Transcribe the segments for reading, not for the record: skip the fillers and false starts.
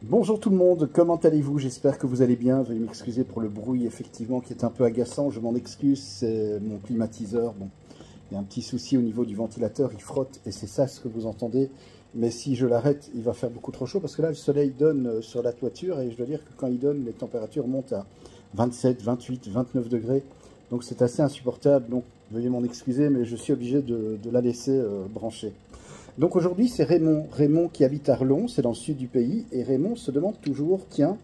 Bonjour tout le monde, comment allez-vous? J'espère que vous allez bien. Veuillez m'excuser pour le bruit effectivement qui est un peu agaçant, je m'en excuse, c'est mon climatiseur. Bon, il y a un petit souci au niveau du ventilateur, il frotte et c'est ça ce que vous entendez. Mais si je l'arrête, il va faire beaucoup trop chaud parce que là le soleil donne sur la toiture et je dois dire que quand il donne, les températures montent à 27, 28, 29 degrés. Donc c'est assez insupportable, donc veuillez m'en excuser, mais je suis obligé de la laisser brancher. Donc aujourd'hui, c'est Raymond. Raymond qui habite Arlon, c'est dans le sud du pays. Et Raymond se demande toujours, tiens,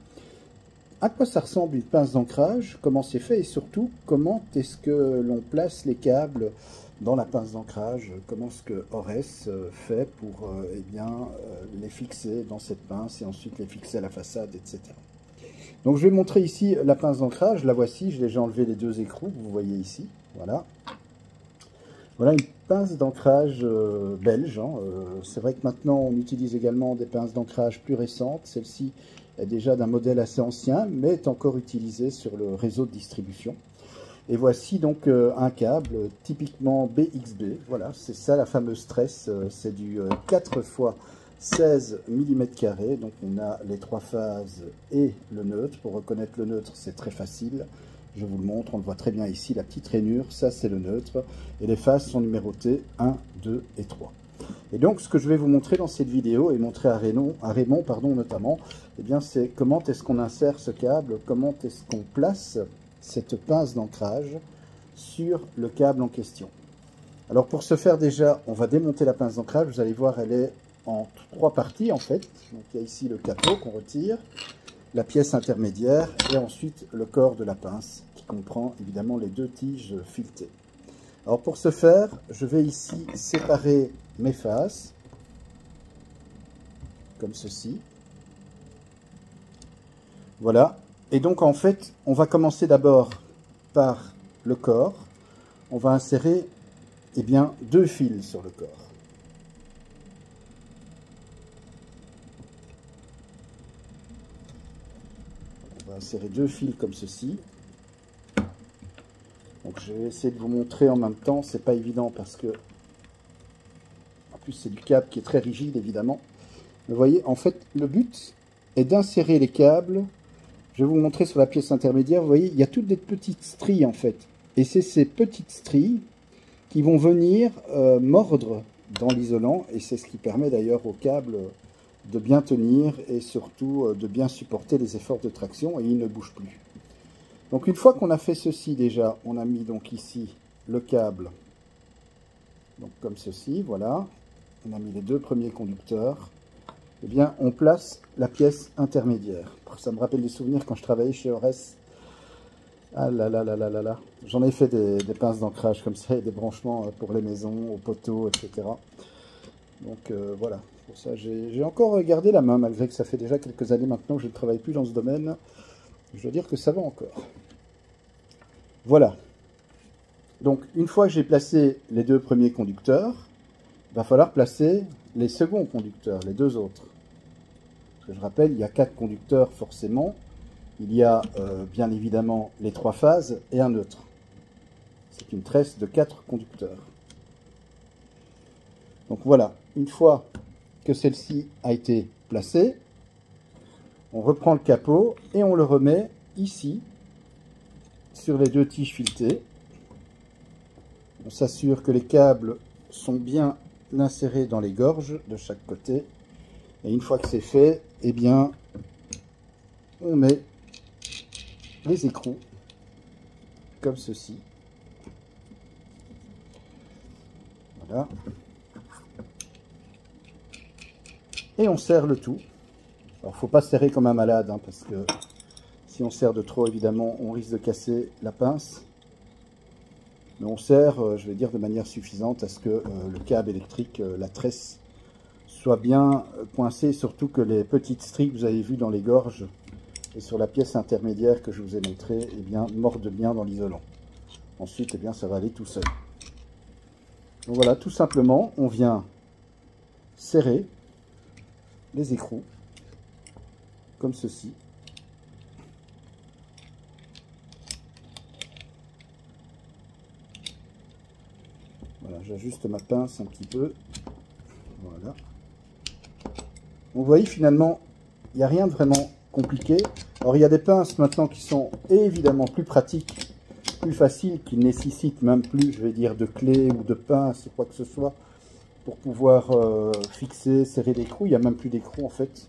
à quoi ça ressemble une pince d'ancrage? Comment c'est fait? Et surtout, comment est-ce que l'on place les câbles dans la pince d'ancrage? Comment est-ce que Ores fait pour les fixer dans cette pince et ensuite les fixer à la façade, etc. Donc je vais montrer ici la pince d'ancrage. La voici, je l'ai déjà enlevé les deux écrous, vous voyez ici. Voilà. Voilà une pince d'ancrage belge. C'est vrai que maintenant on utilise également des pinces d'ancrage plus récentes. Celle-ci est déjà d'un modèle assez ancien, mais est encore utilisée sur le réseau de distribution. Et voici donc un câble typiquement BXB. Voilà, c'est ça la fameuse tresse. C'est du 4 x 16 mm carrés. Donc on a les trois phases et le neutre. Pour reconnaître le neutre, c'est très facile. Je vous le montre, on le voit très bien ici, la petite rainure, ça c'est le neutre. Et les phases sont numérotées 1, 2 et 3. Et donc ce que je vais vous montrer dans cette vidéo, et montrer à Raymond notamment, eh bien c'est comment est-ce qu'on insère ce câble, comment est-ce qu'on place cette pince d'ancrage sur le câble en question. Alors pour ce faire déjà, on va démonter la pince d'ancrage, vous allez voir elle est en trois parties en fait. Donc il y a ici le capot qu'on retire, la pièce intermédiaire et ensuite le corps de la pince qui comprend évidemment les deux tiges filetées. Alors pour ce faire, je vais ici séparer mes faces comme ceci. Voilà. Et donc en fait, on va commencer d'abord par le corps. On va insérer deux fils sur le corps. On va insérer deux fils comme ceci. Donc je vais essayer de vous montrer en même temps, c'est pas évident parce que en plus c'est du câble qui est très rigide évidemment. Vous voyez, en fait le but est d'insérer les câbles. Je vais vous montrer sur la pièce intermédiaire, vous voyez, il y a toutes des petites stries en fait. Et c'est ces petites stries qui vont venir mordre dans l'isolant et c'est ce qui permet d'ailleurs au câble de bien tenir et surtout de bien supporter les efforts de traction et il ne bouge plus. Donc une fois qu'on a fait ceci déjà, on a mis donc ici le câble, donc comme ceci, voilà. On a mis les deux premiers conducteurs. Eh bien, on place la pièce intermédiaire. Ça me rappelle des souvenirs quand je travaillais chez Ores. Ah là là là là là là. J'en ai fait des pinces d'ancrage comme ça et des branchements pour les maisons, aux poteaux, etc. Donc voilà, pour ça j'ai encore gardé la main malgré que ça fait déjà quelques années maintenant que je ne travaille plus dans ce domaine. Je dois dire que ça va encore. Voilà. Donc, une fois que j'ai placé les deux premiers conducteurs, il va falloir placer les seconds conducteurs, les deux autres. Parce que je rappelle, il y a 4 conducteurs forcément. Il y a bien évidemment les 3 phases et un neutre. C'est une tresse de 4 conducteurs. Donc voilà, une fois que celle-ci a été placée, on reprend le capot et on le remet ici, sur les deux tiges filetées. On s'assure que les câbles sont bien insérés dans les gorges de chaque côté. Et une fois que c'est fait, eh bien, on met les écrous comme ceci. Voilà. Et on serre le tout. Alors, il ne faut pas serrer comme un malade, hein, parce que si on serre de trop, évidemment, on risque de casser la pince. Mais on serre, je vais dire, de manière suffisante à ce que le câble électrique, la tresse, soit bien coincé, surtout que les petites stries que vous avez vues dans les gorges et sur la pièce intermédiaire que je vous ai montré, eh bien, mordent bien dans l'isolant. Ensuite, eh bien, ça va aller tout seul. Donc voilà, tout simplement, on vient serrer les écrous comme ceci. Voilà, j'ajuste ma pince un petit peu. Voilà. Vous voyez finalement, Il n'y a rien de vraiment compliqué. Alors il y a des pinces maintenant qui sont évidemment plus pratiques, plus faciles, qui ne nécessitent même plus, je vais dire, de clés ou de pinces ou quoi que ce soit pour pouvoir fixer, serrer l'écrou. Il n'y a même plus d'écrou en fait.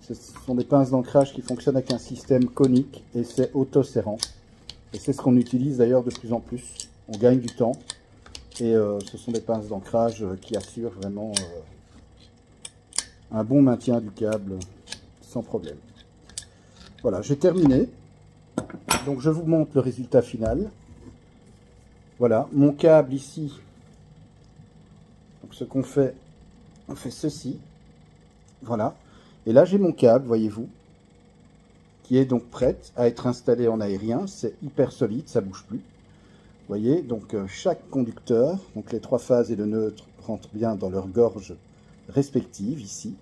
Ce sont des pinces d'ancrage qui fonctionnent avec un système conique et c'est auto-serrant. Et c'est ce qu'on utilise d'ailleurs de plus en plus. On gagne du temps et ce sont des pinces d'ancrage qui assurent vraiment un bon maintien du câble sans problème. Voilà, j'ai terminé. Donc je vous montre le résultat final. Voilà, mon câble ici. Donc ce qu'on fait, on fait ceci. Voilà. Et là j'ai mon câble, voyez-vous, qui est donc prête à être installé en aérien. C'est hyper solide, ça bouge plus. Vous voyez, donc chaque conducteur, donc les 3 phases et le neutre, rentrent bien dans leur gorge respective ici.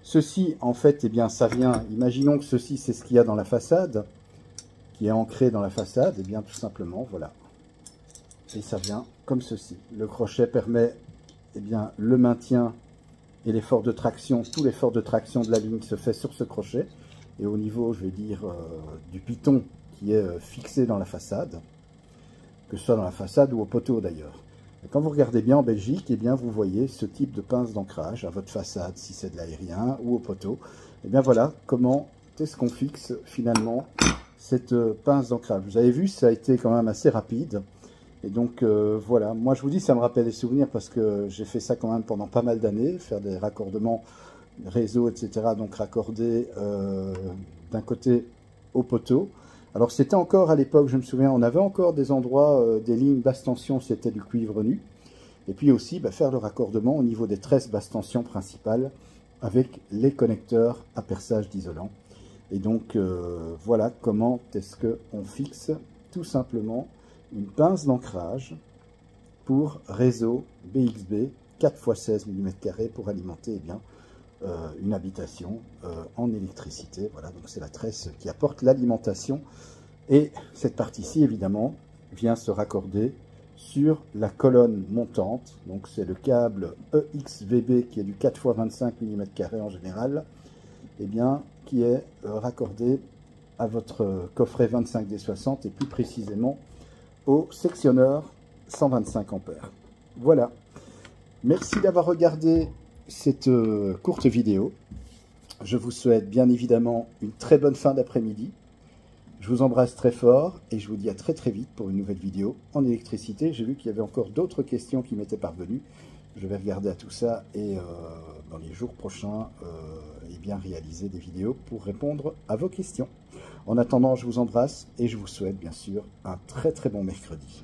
Ceci, en fait, eh bien, ça vient, imaginons que ceci, c'est ce qu'il y a dans la façade, qui est ancré dans la façade, eh bien, tout simplement, voilà. Et ça vient comme ceci. Le crochet permet, eh bien, le maintien et l'effort de traction, tout l'effort de traction de la ligne se fait sur ce crochet. Et au niveau, je vais dire, du piton qui est fixé dans la façade, que ce soit dans la façade ou au poteau d'ailleurs. Et quand vous regardez bien en Belgique, eh bien, vous voyez ce type de pince d'ancrage à votre façade, si c'est de l'aérien ou au poteau. Et bien voilà comment est-ce qu'on fixe finalement cette pince d'ancrage. Vous avez vu, ça a été quand même assez rapide. Et donc voilà, moi je vous dis, ça me rappelle des souvenirs parce que j'ai fait ça quand même pendant pas mal d'années, faire des raccordements réseau, etc. Donc raccorder d'un côté au poteau. Alors c'était encore à l'époque, je me souviens, on avait encore des endroits, des lignes basse tension, c'était du cuivre nu. Et puis aussi faire le raccordement au niveau des tresses basse tension principales avec les connecteurs à perçage d'isolant. Et donc voilà comment est-ce qu'on fixe tout simplement une pince d'ancrage pour réseau BXB 4x16 mm² pour alimenter eh bien, une habitation en électricité. Voilà, donc c'est la tresse qui apporte l'alimentation. Et cette partie-ci, évidemment, vient se raccorder sur la colonne montante. Donc c'est le câble EXVB qui est du 4x25 mm² en général, et bien, qui est raccordé à votre coffret 25D60 et plus précisément au sectionneur 125 ampères. Voilà. Merci d'avoir regardé cette courte vidéo. Je vous souhaite bien évidemment une très bonne fin d'après-midi. Je vous embrasse très fort et je vous dis à très très vite pour une nouvelle vidéo en électricité. J'ai vu qu'il y avait encore d'autres questions qui m'étaient parvenues. Je vais regarder à tout ça et dans les jours prochains, eh bien, réaliser des vidéos pour répondre à vos questions. En attendant, je vous embrasse et je vous souhaite bien sûr un très très bon mercredi.